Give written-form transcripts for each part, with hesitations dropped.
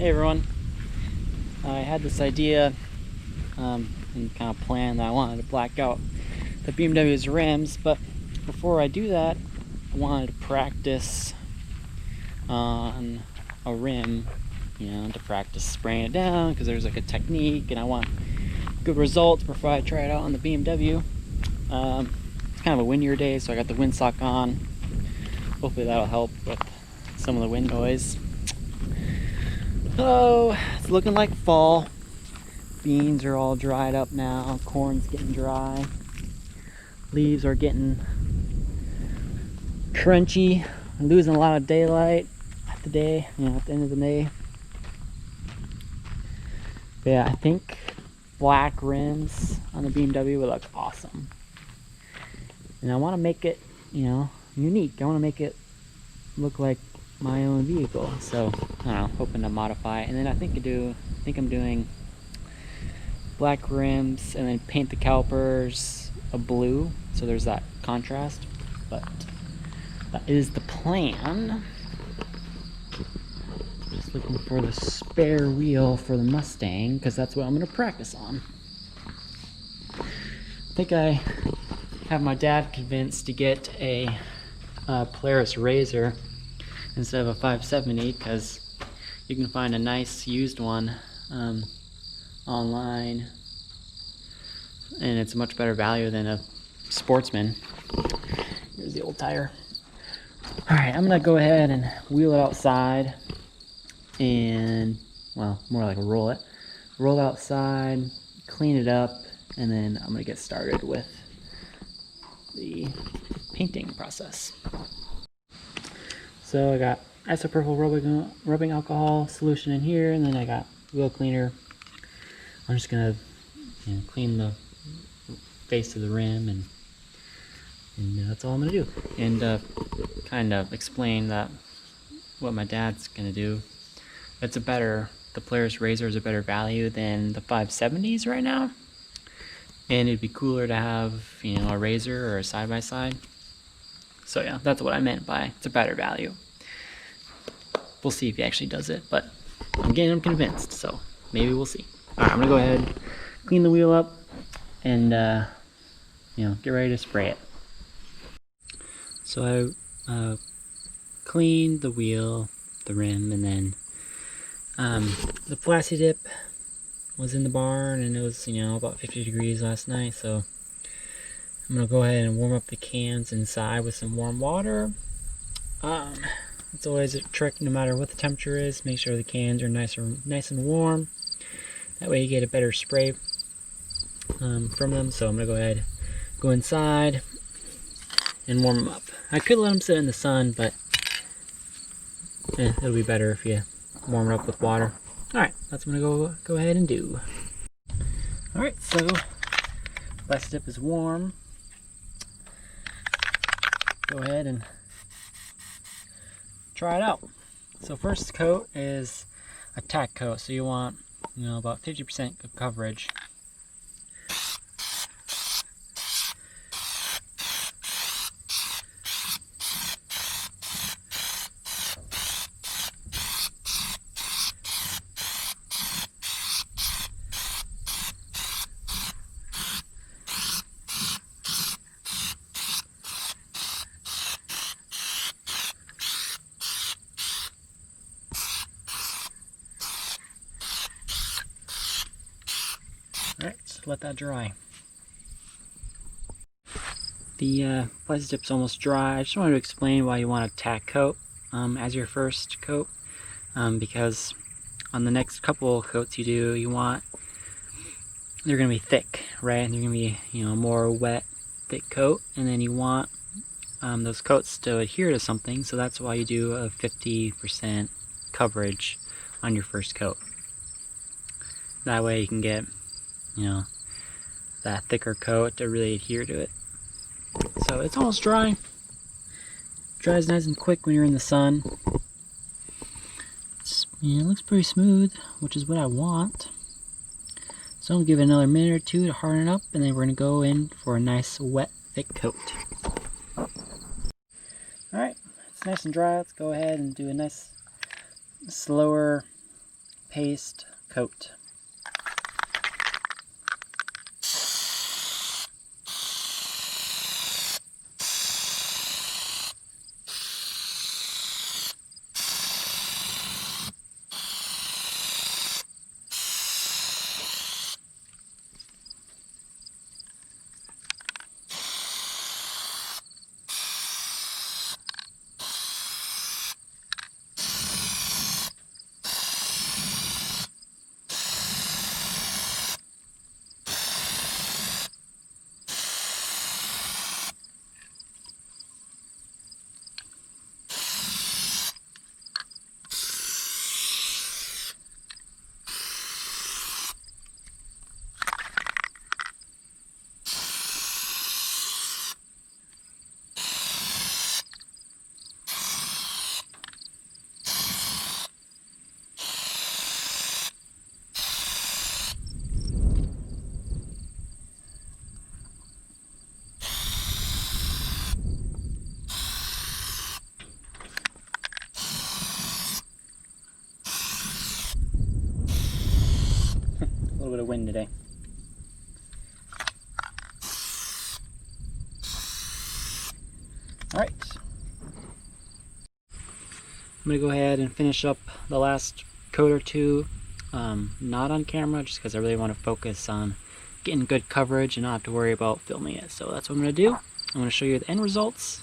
Hey everyone, I had this idea and kind of plan that I wanted to black out the BMW's rims, but before I do that, I wanted to practice on a rim, to practice spraying it down because there's like a technique and I want good results before I try it out on the BMW. It's kind of a windier day, so I got the windsock on. Hopefully that'll help with some of the wind noise. Oh, it's looking like fall. Beans are all dried up now. Corn's getting dry. Leaves are getting crunchy. I'm losing a lot of daylight at the end of the day. But yeah, I think black rims on the BMW would look awesome. And I want to make it, unique. I want to make it look like my own vehicle. So I don't know, hoping to modify it. And then I think I'm doing black rims and then paint the calipers a blue, so there's that contrast. But that is the plan. Just looking for the spare wheel for the Mustang because that's what I'm going to practice on. I think I have my dad convinced to get a Polaris Razor instead of a 570 because you can find a nice used one online and it's a much better value than a Sportsman. Here's the old tire. Alright, I'm gonna go ahead and wheel it outside and, well, more like roll it outside, clean it up, and then I'm gonna get started with the painting process. So I got isopropyl rubbing alcohol solution in here, and then I got wheel cleaner. I'm just gonna clean the face of the rim, and that's all I'm gonna do. And kind of explain that what my dad's gonna do. The Polaris Razor is a better value than the 570s right now, and it'd be cooler to have a Razor or a side-by-side. So yeah, that's what I meant by it's a better value. We'll see if he actually does it, but I'm getting him convinced, so maybe we'll see. Alright, I'm gonna go ahead, clean the wheel up, and get ready to spray it. So I cleaned the wheel, the rim, and then the PlastiDip was in the barn, and it was about 50 degrees last night, so I'm gonna go ahead and warm up the cans inside with some warm water. It's always a trick, no matter what the temperature is. Make sure the cans are nice and warm. That way you get a better spray from them. So I'm gonna go ahead, go inside, and warm them up. I could let them sit in the sun, but it'll be better if you warm it up with water. All right, that's what I'm gonna go ahead and do. All right, so PlastiDip is warm. Go ahead and try it out. So first coat is a tack coat, so you want about 50% of coverage. Alright, just let that dry. The PlastiDip's almost dry. I just wanted to explain why you want a tack coat as your first coat, because on the next couple coats you do, they're going to be thick, right? And they're going to be a more wet, thick coat, and then you want those coats to adhere to something, so that's why you do a 50% coverage on your first coat. That way you can get that thicker coat to really adhere to it. So it's almost dry. Dries nice and quick when you're in the sun. It looks pretty smooth, which is what I want. So I'll give it another minute or two to harden up, and then we're going to go in for a nice wet, thick coat. Alright, it's nice and dry. Let's go ahead and do a nice slower paste coat. A little bit of wind today. Alright. I'm going to go ahead and finish up the last coat or two, not on camera, just because I really want to focus on getting good coverage and not have to worry about filming it. So that's what I'm going to do. I'm going to show you the end results.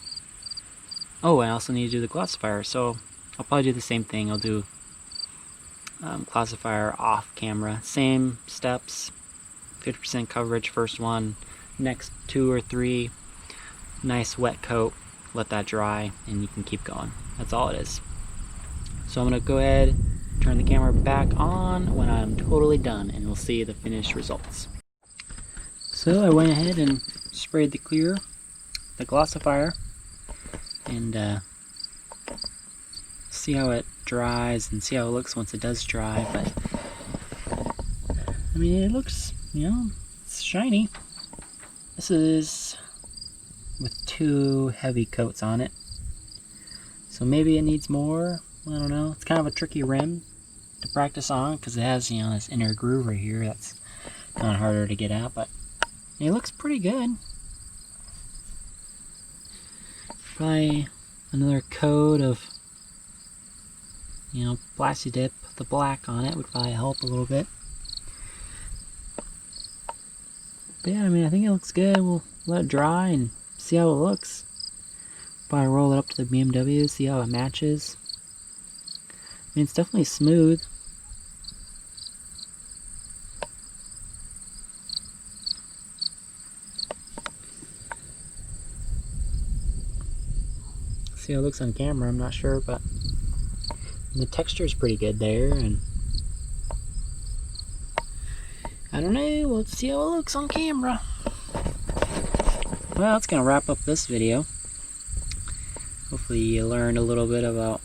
Oh, I also need to do the classifier, so I'll probably do the same thing. I'll do classifier off camera. Same steps, 50% coverage first one, next 2 or 3, nice wet coat, let that dry, and you can keep going. That's all it is. So I'm going to go ahead, turn the camera back on when I'm totally done, and we'll see the finished results. So I went ahead and sprayed the glossifier, and see how it dries and see how it looks once it does dry. But I mean, it looks, it's shiny. This is with 2 heavy coats on it, so maybe it needs more. I don't know. It's kind of a tricky rim to practice on because it has, this inner groove right here that's kind of harder to get at, but it looks pretty good. Probably another coat of PlastiDip, the black on it would probably help a little bit. But yeah, I mean, I think it looks good. We'll let it dry and see how it looks. Probably roll it up to the BMW, see how it matches. I mean, it's definitely smooth. See how it looks on camera, I'm not sure, but the texture is pretty good there, and I don't know, let's see how it looks on camera. Well, that's gonna wrap up this video. Hopefully you learned a little bit about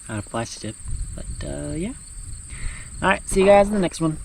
how to PlastiDip, but yeah. Alright, see you guys in the next one.